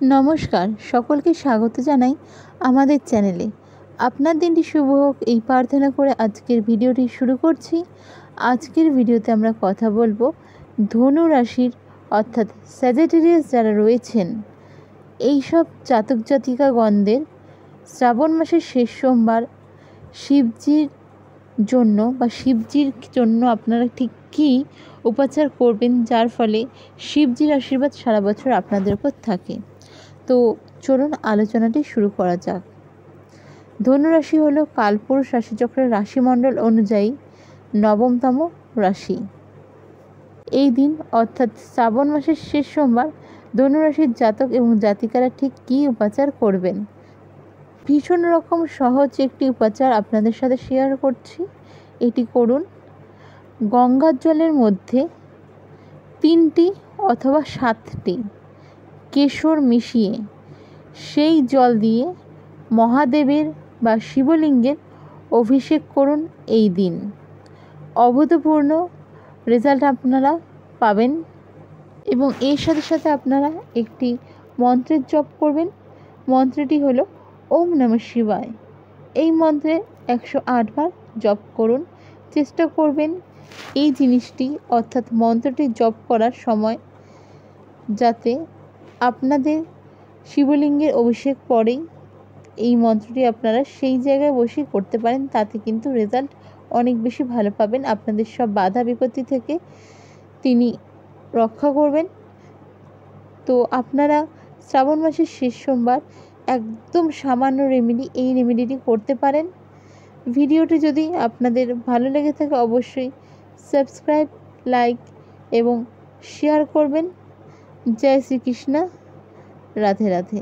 নমস্কার, সকলকে স্বাগত জানাই আমাদের চ্যানেলে। আপনার দিনটি শুভ হোক এই প্রার্থনা করে আজকের ভিডিওটি শুরু করছি। আজকের ভিডিওতে আমরা কথা বলবো ধনু রাশির অর্থাৎ স্যাজিটেরিয়াস যারা রয়েছেন এই সব জাতক জাতিকাগণদের শ্রাবণ মাসের শেষ সোমবার শিবজির জন্য আপনারা ঠিক কী উপাচার করবেন যার ফলে শিবজির আশীর্বাদ সারা বছর আপনাদের উপর থাকে। তো চলুন আলোচনাটি শুরু করা যাক। ধনুরাশি হলো কালপুরুষ রাশিচক্রের রাশিমণ্ডল অনুযায়ী 9তম রাশি। এই দিন অর্থাৎ শ্রাবণ মাসের শেষ সোমবার ধনুরাশির জাতক এবং জাতিকারা ঠিক কী উপাচার করবেন, ভীষণ রকম সহজ একটি উপাচার আপনাদের সাথে শেয়ার করছি। এটি করুন। গঙ্গার জলের মধ্যে 3টি অথবা 7টি কেশর মিশিয়ে সেই জল দিয়ে মহাদেবের বা শিবলিঙ্গের অভিষেক করুন। এই দিন অভূতপূর্ণ রেজাল্ট আপনারা পাবেন এবং এর সাথে সাথে আপনারা একটি মন্ত্রের জপ করবেন। মন্ত্রটি হলো ওম নমঃ শিবায়। এই মন্ত্রে 108 বার জপ করুন। চেষ্টা করবেন এই জিনিসটি অর্থাৎ মন্ত্রটি জপ করার সময় যাতে আপনাদের শিবলিঙ্গের অভিষেক পরেই এই মন্ত্রটি আপনারা সেই জায়গায় বসে করতে পারেন, তাতে কিন্তু রেজাল্ট অনেক বেশি ভালো পাবেন। আপনাদের সব বাধা বিপত্তি থেকে তিনি রক্ষা করবেন। তো আপনারা শ্রাবণ মাসের শেষ সোমবার একদম সামান্য এই রেমেডিটি করতে পারেন। ভিডিওটি যদি আপনাদের ভালো লেগে থাকে অবশ্যই সাবস্ক্রাইব, লাইক এবং শেয়ার করবেন। জয় শ্রীকৃষ্ণ। রাধে রাধে।